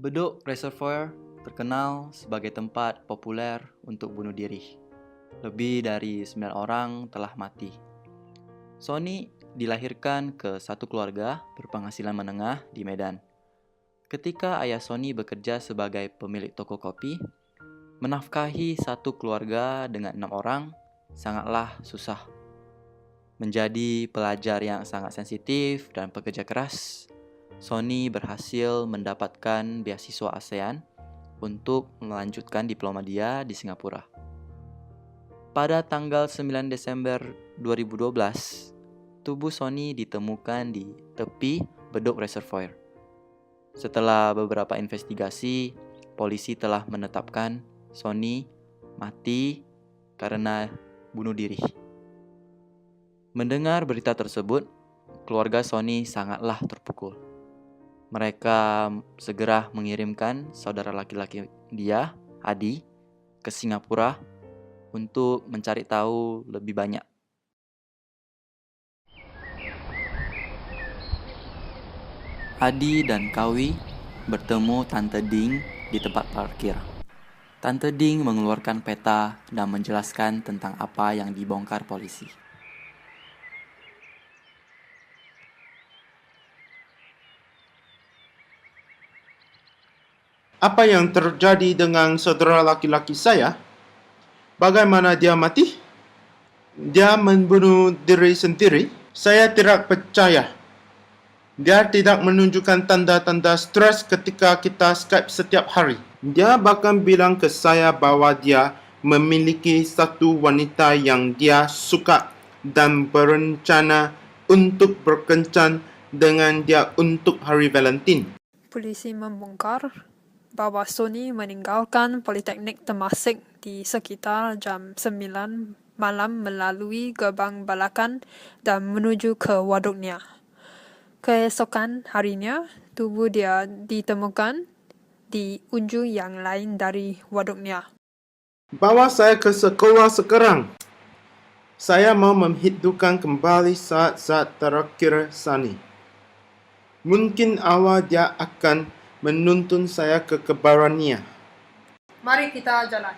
Bedok Reservoir terkenal sebagai tempat populer untuk bunuh diri. Lebih dari 9 orang telah mati. Sony dilahirkan ke satu keluarga berpenghasilan menengah di Medan. Ketika ayah Sony bekerja sebagai pemilik toko kopi, menafkahi satu keluarga dengan 6 orang sangatlah susah. Menjadi pelajar yang sangat sensitif dan pekerja keras, Sony berhasil mendapatkan beasiswa ASEAN untuk melanjutkan diploma dia di Singapura. Pada tanggal 9 Desember 2012, tubuh Sony ditemukan di tepi Bedok Reservoir. Setelah beberapa investigasi, polisi telah menetapkan Sony mati karena bunuh diri. Mendengar berita tersebut, keluarga Sony sangatlah terpukul. Mereka segera mengirimkan saudara laki-laki dia, Adi, ke Singapura untuk mencari tahu lebih banyak. Adi dan Kawi bertemu Tante Ding di tempat parkir. Tante Ding mengeluarkan peta dan menjelaskan tentang apa yang dibongkar polisi. Apa yang terjadi dengan saudara laki-laki saya? Bagaimana dia mati? Dia membunuh diri sendiri? Saya tidak percaya. Dia tidak menunjukkan tanda-tanda stres ketika kita Skype setiap hari. Dia bahkan bilang ke saya bahwa dia memiliki satu wanita yang dia suka dan berencana untuk berkencan dengan dia untuk hari Valentine. Polisi membongkar bahwa Sony meninggalkan Politeknik Temasek di sekitar jam 9 malam melalui gerbang balakan dan menuju ke waduknya. Keesokan harinya, tubuh dia ditemukan di ujung yang lain dari waduknya. Bawa saya ke sekolah sekarang. Saya mau menghidupkan kembali saat-saat terakhir Sony. Mungkin awal dia akan menuntun saya ke kebarannya. Mari kita jalan.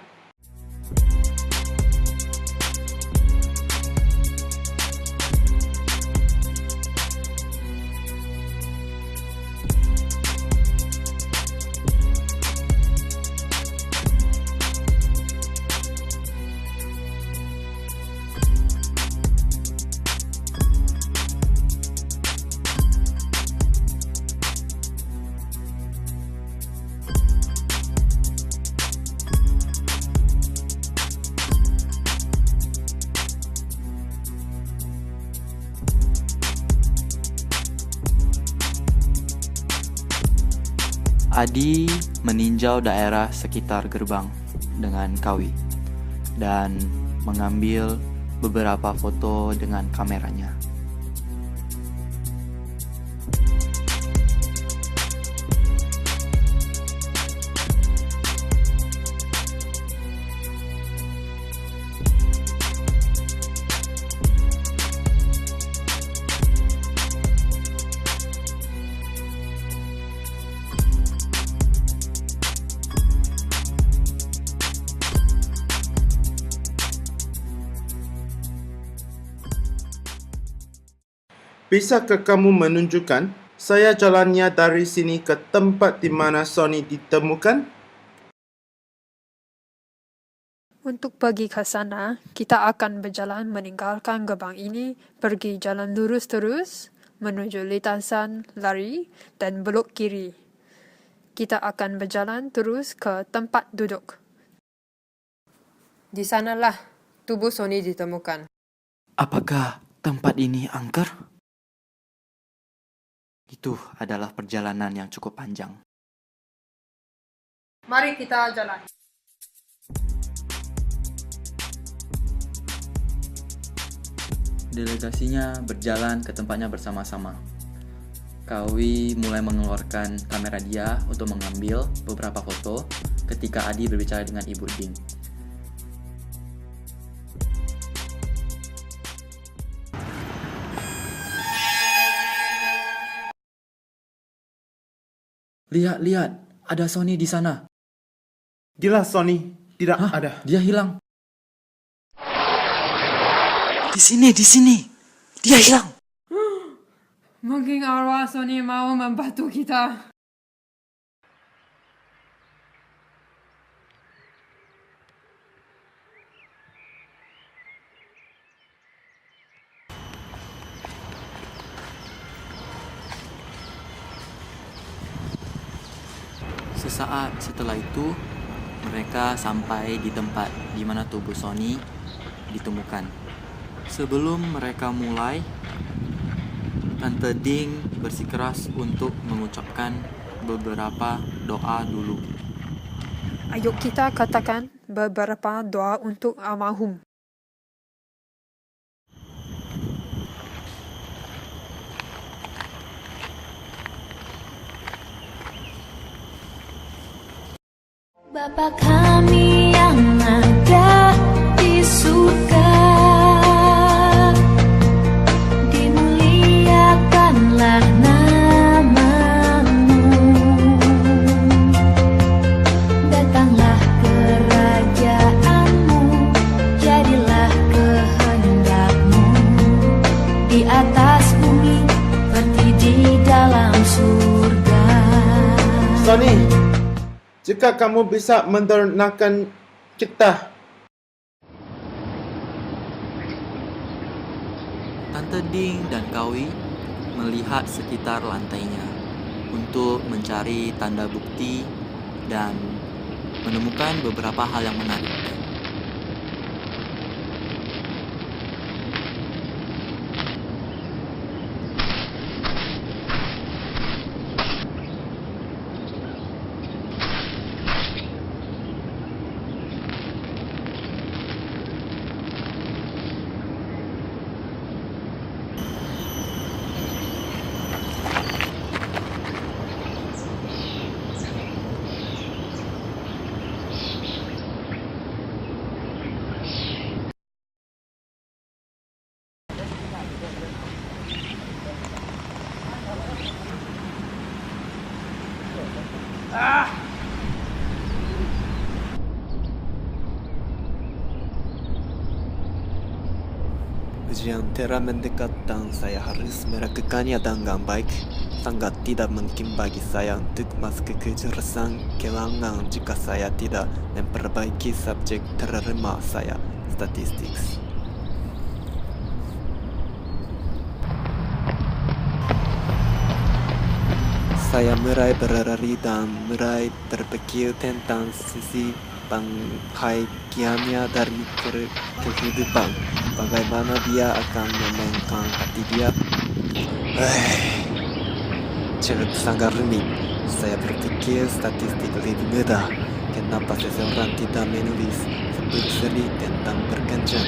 Adi meninjau daerah sekitar gerbang dengan Kawi dan mengambil beberapa foto dengan kameranya. Bisakah kamu menunjukkan saya jalannya dari sini ke tempat di mana Sony ditemukan? Untuk pergi ke sana, kita akan berjalan meninggalkan gerbang ini, pergi jalan lurus terus, menuju lintasan lari dan belok kiri. Kita akan berjalan terus ke tempat duduk. Di sanalah tubuh Sony ditemukan. Apakah tempat ini angker? Itu adalah perjalanan yang cukup panjang. Mari kita jalan. Delegasinya berjalan ke tempatnya bersama-sama. Kawi mulai mengeluarkan kamera dia untuk mengambil beberapa foto ketika Adi berbicara dengan Ibu Ding. Lihat, ada Sony di sana. Jelas Sony tidak Hah? ada. Dia hilang. Di sini. Dia hilang. Mungkin arwah Sony mau membantu kita. Sesaat setelah itu, mereka sampai di tempat di mana tubuh Sony ditemukan. Sebelum mereka mulai, Tante Ding bersikeras untuk mengucapkan beberapa doa dulu. Ayo kita katakan beberapa doa untuk almarhum. Bapa kami yang ada di surga, dimuliakanlah namamu, datanglah kerajaanmu, jadilah kehendakmu di atas bumi seperti di dalam surga. Sony, jika kamu bisa mendengarkan kita, Tante Ding dan Kawi melihat sekitar lantainya untuk mencari tanda bukti dan menemukan beberapa hal yang menarik. Ujian telah mendekatkan, saya harus melakukannya dengan baik. Sangat tidak mungkin bagi saya untuk masuk ke jurusan keuangan jika saya tidak memperbaiki subjek terlemah saya, statistik. Saya mulai berlari dan mulai berpikir tentang sisi bahagianya dari kehidupan. Bagaimana dia akan memainkan hati dia. Cukup sangat rumit. Saya berpikir statistik lebih mudah. Kenapa seseorang tidak menulis 10 seri tentang berkencan?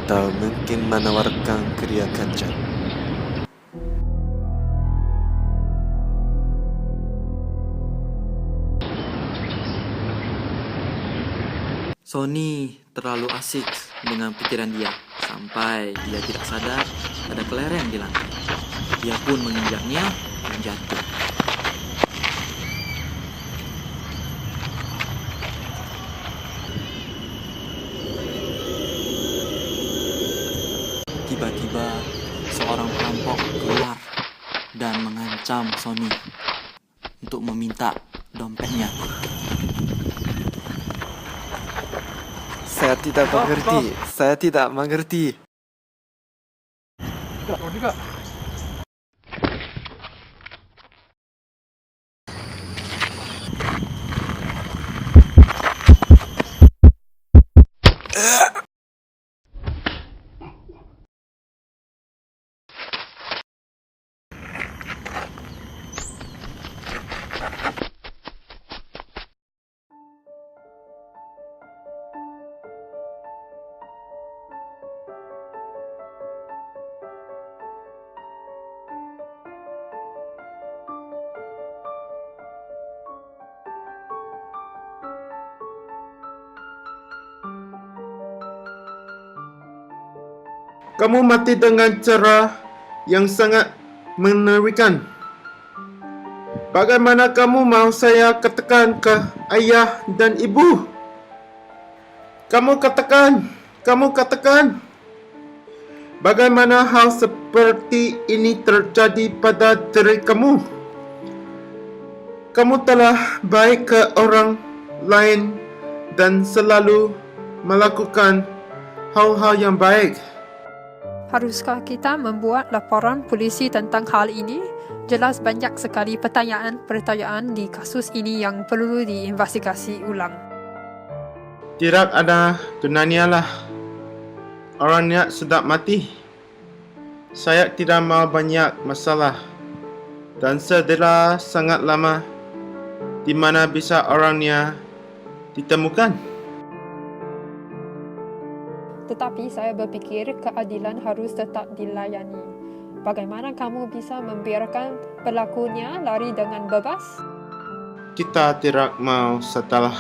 Atau mungkin menawarkan kuliah kencan? Sony terlalu asik dengan pikiran dia sampai dia tidak sadar ada kelereng di lantai. Dia pun menginjaknya dan jatuh. Tiba-tiba seorang perampok keluar dan mengancam Sony untuk meminta dompetnya. Saya tidak mengerti. Saya tidak mengerti. kamu mati dengan cara yang sangat mengerikan. Bagaimana kamu mau saya katakan ke ayah dan ibu? Kamu katakan. Bagaimana hal seperti ini terjadi pada diri kamu? Kamu telah baik ke orang lain dan selalu melakukan hal-hal yang baik. Haruskah kita membuat laporan polisi tentang hal ini? Jelas banyak sekali pertanyaan di kasus ini yang perlu diinvestigasi ulang. Tidak ada gunanya lah. Orangnya sudah mati. Saya tidak mau banyak masalah. Dan sudah sangat lama di mana bisa orangnya ditemukan. Tetapi saya berpikir keadilan harus tetap dilayani. Bagaimana kamu bisa membiarkan pelakunya lari dengan bebas? Kita tidak mau setelah